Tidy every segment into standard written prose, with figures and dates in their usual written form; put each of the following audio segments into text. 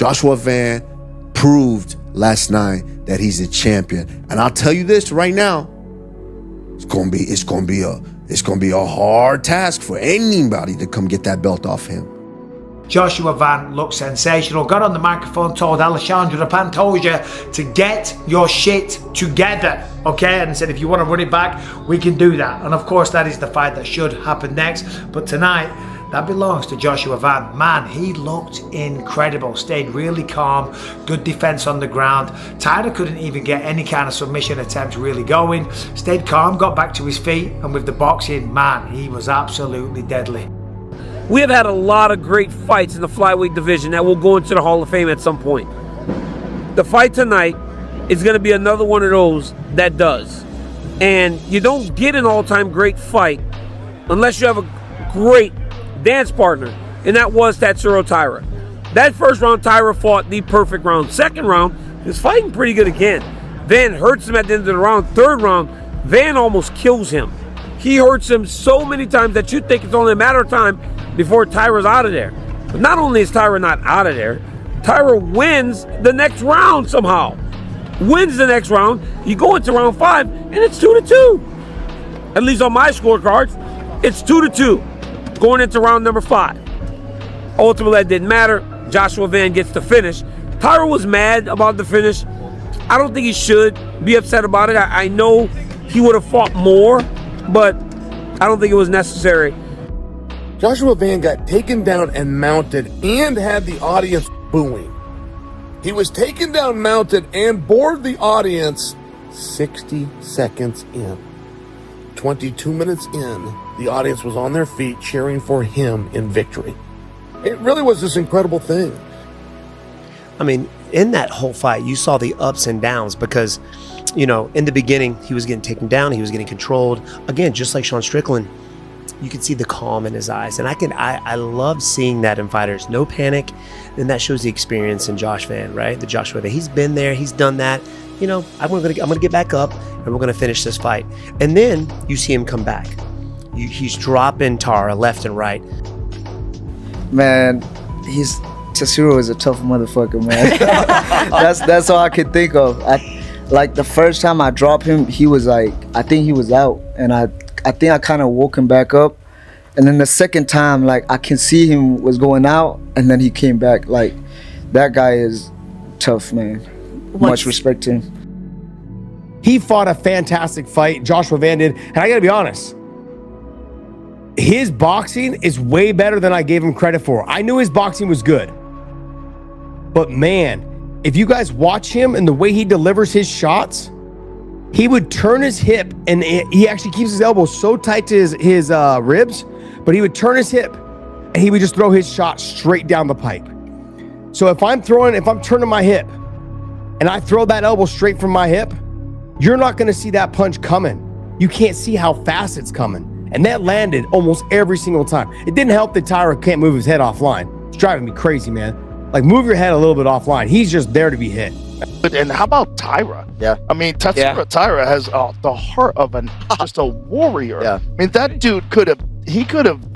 Joshua Van proved last night that he's a champion. And I'll tell you this right now, it's gonna be a hard task for anybody to come get that belt off him. Joshua Van looked sensational, got on the microphone, told Alexandre Pantoja to get your shit together, okay? And said, if you want to run it back, we can do that. And of course, that is the fight that should happen next. But tonight, that belongs to Joshua Van. Man, he looked incredible, stayed really calm, good defense on the ground. Taira couldn't even get any kind of submission attempt really going. Stayed calm, got back to his feet, and with the boxing, man, he was absolutely deadly. We have had a lot of great fights in the flyweight division that will go into the Hall of Fame at some point. The fight tonight is going to be another one of those that does. And you don't get an all-time great fight unless you have a great dance partner, and that was Tatsuro Taira. That first round, Taira fought the perfect round. Second round, he was fighting pretty good again. Van hurts him at the end of the round. Third round, Van almost kills him. He hurts him so many times that you think it's only a matter of time before Taira's out of there. But not only is Taira not out of there, Taira wins the next round somehow. Wins the next round. You go into round 5, and it's 2-2. At least on my scorecards, it's 2-2 going into round number 5. Ultimately, that didn't matter. Joshua Van gets the finish. Taira was mad about the finish. I don't think he should be upset about it. I know he would have fought more, but I don't think it was necessary. Joshua Van got taken down and mounted and had the audience booing. He was taken down, mounted, and bored the audience 60 seconds in. 22 minutes in, the audience was on their feet cheering for him in victory. It really was this incredible thing. I mean, in that whole fight, you saw the ups and downs because, you know, in the beginning, he was getting taken down, he was getting controlled. Again, just like Sean Strickland, you could see the calm in his eyes. And I love seeing that in fighters. No panic. And that shows the experience in Josh Van, right? The Joshua Van. He's been there, he's done that. You know, I'm gonna get back up and we're gonna finish this fight. And then you see him come back. He's dropping Taira left and right. Man, Tatsuro is a tough motherfucker, man. that's all I could think of. Like the first time I dropped him, he was like, I think he was out, and I think I kind of woke him back up. And then the second time, like I can see him was going out, and then he came back. Like that guy is tough, man. Much respect to him. He fought a fantastic fight, Joshua Van did, and I gotta be honest, his boxing is way better than I gave him credit for. I knew his boxing was good, but man, if you guys watch him and the way he delivers his shots, he would turn his hip, and he actually keeps his elbow so tight to his ribs, but he would turn his hip and he would just throw his shot straight down the pipe. So if I'm turning my hip and I throw that elbow straight from my hip, you're not gonna see that punch coming. You can't see how fast it's coming. And that landed almost every single time. It didn't help that Taira can't move his head offline. It's driving me crazy, man. Like, move your head a little bit offline. He's just there to be hit. And how about Taira? Yeah. I mean, Tatsuro Taira has the heart of just a warrior. Yeah. I mean, that dude could have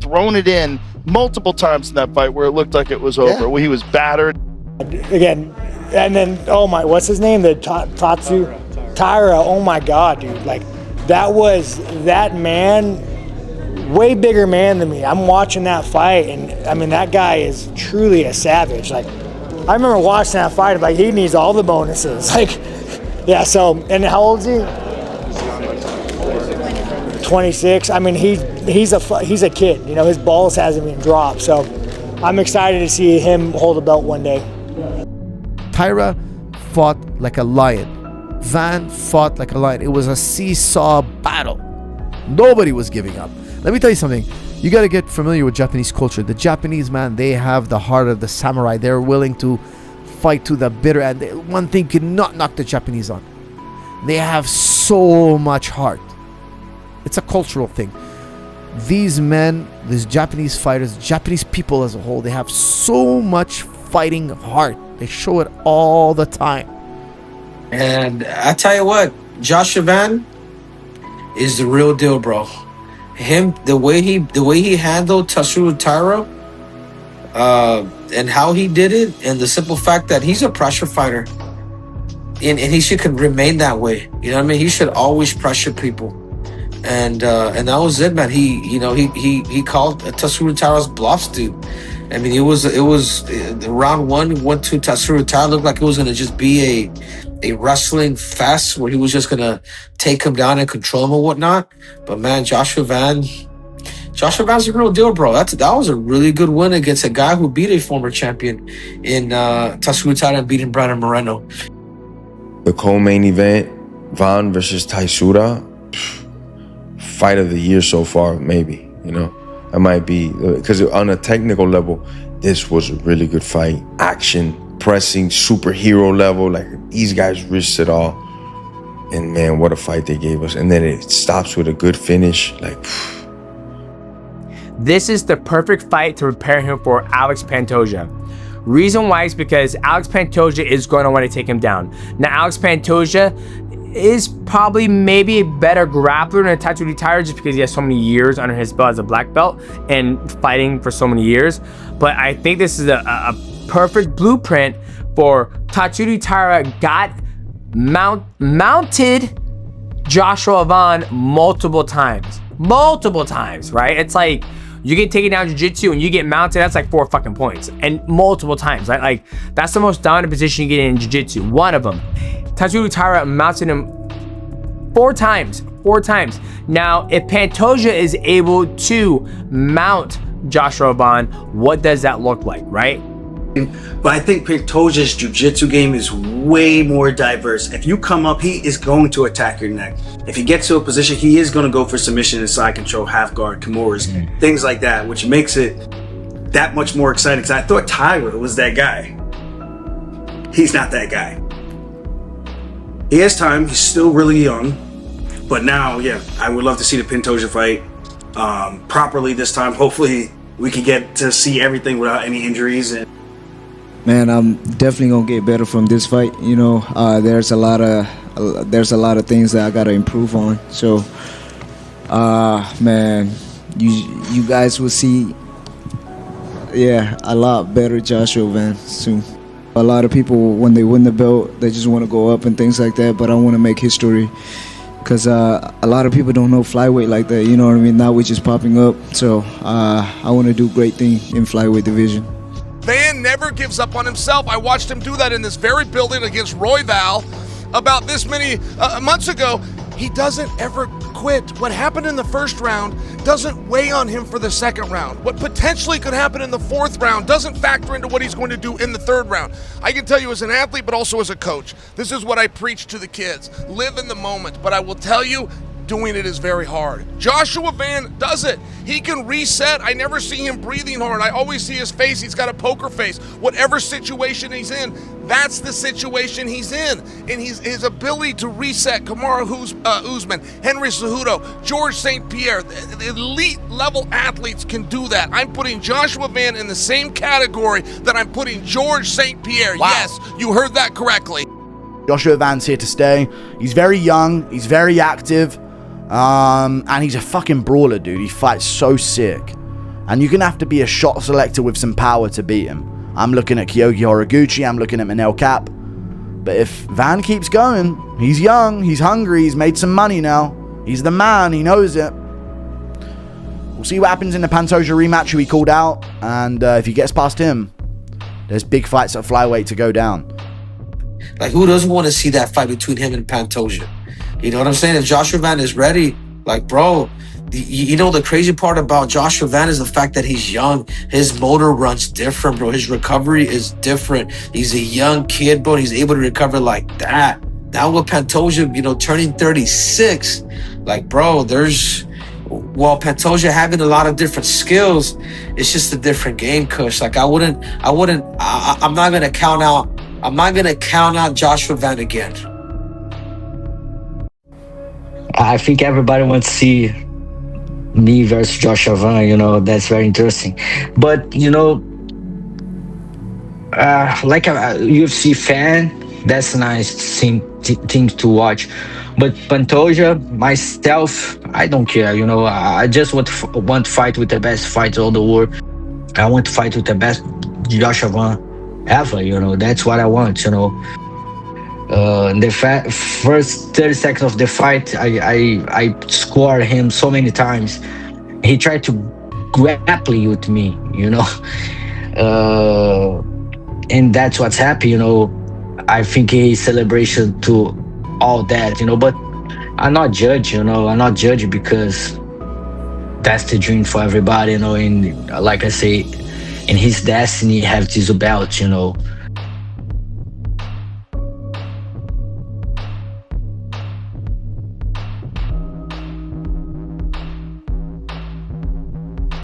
thrown it in multiple times in that fight where it looked like it was over, where he was battered. Again, and then, oh my, what's his name? The Tatsuro Taira. Oh my God, dude. Like, that man, way bigger man than me. I'm watching that fight, and I mean, that guy is truly a savage. Like, I remember watching that fight, like, he needs all the bonuses. Like, yeah, so, and how old is he? 26. I mean, he's a kid. You know, his balls hasn't even dropped. So I'm excited to see him hold a belt one day. Taira fought like a lion. Van fought like a lion. It was a seesaw battle. Nobody was giving up. Let me tell you something. You got to get familiar with Japanese culture. The Japanese, man, they have the heart of the samurai. They're willing to fight to the bitter end. One thing cannot knock the Japanese on. They have so much heart. It's a cultural thing. These men, these Japanese fighters, Japanese people as a whole, they have so much fighting heart. They show it all the time. And I tell you what, Joshua Van is the real deal, bro. Him, the way he handled Tatsuro Taira, and how he did it, and the simple fact that he's a pressure fighter, and he should could remain that way. You know what I mean? He should always pressure people, and that was it, man. He called Tatsuro Taira's bluffs, dude. I mean, it was round 1 went to Tatsuro Taira. Looked like it was gonna just be a wrestling fest where he was just gonna take him down and control him and whatnot. But man, Joshua Van's a real deal, bro. That was a really good win against a guy who beat a former champion in Tatsuro Taira and beating Brandon Moreno. The co-main event, Van versus Tatsuro, fight of the year so far, maybe. You know, that might be because on a technical level, this was a really good fight. Action, pressing, superhero level. Like these guys risked it all, and man, what a fight they gave us. And then it stops with a good finish. Like. This is the perfect fight to prepare him for Alex Pantoja. Reason why is because Alex Pantoja is going to want to take him down. Now, Alex Pantoja is probably maybe a better grappler than Tatsuro Taira just because he has so many years under his belt as a black belt and fighting for so many years. But I think this is a perfect blueprint for Tatsuro Taira mounted Joshua Van multiple times, right? It's like you get taken down jiu-jitsu and you get mounted, that's like 4 fucking points, and multiple times, right? Like that's the most dominant position you get in jiu-jitsu, one of them. Tatsuro Taira mounted him 4 times. Now, if Pantoja is able to mount Joshua Van, what does that look like, right? But I think Pantoja's jiu-jitsu game is way more diverse. If you come up, he is going to attack your neck. If he gets to a position, he is going to go for submission and side control, half guard, kimuras, things like that, which makes it that much more exciting. Because I thought Taira was that guy. He's not that guy. He has time. He's still really young. But now, yeah, I would love to see the Pantoja fight properly this time. Hopefully, we can get to see everything without any injuries. And Man, I'm definitely gonna get better from this fight. You know, there's a lot of things that I gotta improve on. So, man, you guys will see, a lot better Joshua Van soon. A lot of people, when they win the belt, they just want to go up and things like that. But I want to make history because a lot of people don't know flyweight like that. You know what I mean? Now we're just popping up. So I want to do great thing in flyweight division. Van never gives up on himself. I watched him do that in this very building against Royval about this many months ago. He doesn't ever quit. What happened in the first round doesn't weigh on him for the second round. What potentially could happen in the fourth round doesn't factor into what he's going to do in the third round. I can tell you as an athlete, but also as a coach, this is what I preach to the kids. Live in the moment, but I will tell you, doing it is very hard. Joshua Van does it. He can reset. I never see him breathing hard. I always see his face. He's got a poker face. Whatever situation he's in, that's the situation he's in. And his ability to reset, Kamaru Usman, Henry Cejudo, George St. Pierre, the elite level athletes can do that. I'm putting Joshua Van in the same category that I'm putting George St. Pierre. Wow. Yes, you heard that correctly. Joshua Van's here to stay. He's very young. He's very active. And he's a fucking brawler, dude. He fights so sick. And you're gonna have to be a shot selector with some power to beat him. I'm looking at Kyoji Horiguchi, I'm looking at Manel Cap. But if Van keeps going, he's young, he's hungry, he's made some money now. He's the man, he knows it. We'll see what happens in the Pantoja rematch who he called out. And if he gets past him, there's big fights at flyweight to go down. Like, who doesn't want to see that fight between him and Pantoja? You know what I'm saying? If Joshua Van is ready, like, bro, you know, the crazy part about Joshua Van is the fact that he's young. His motor runs different, bro. His recovery is different. He's a young kid, bro. He's able to recover like that. Now with Pantoja, you know, turning 36, like, bro, while Pantoja having a lot of different skills, it's just a different game, Kush. Like, I'm not gonna count out Joshua Van again. I think everybody wants to see me versus Joshua Van, you know, that's very interesting. But, you know, like a UFC fan, that's nice thing to watch. But Pantoja, myself, I don't care, you know, I just want to fight with the best fighters of the world. I want to fight with the best Joshua Van ever, you know. That's what I want, you know. In the first 30 seconds of the fight, I scored him so many times. He tried to grapple with me, you know. And that's what's happened, you know. I think his celebration to all that, you know. But I'm not judge, you know. I'm not judge because that's the dream for everybody, you know. And like I say, in his destiny, have this belt, you know.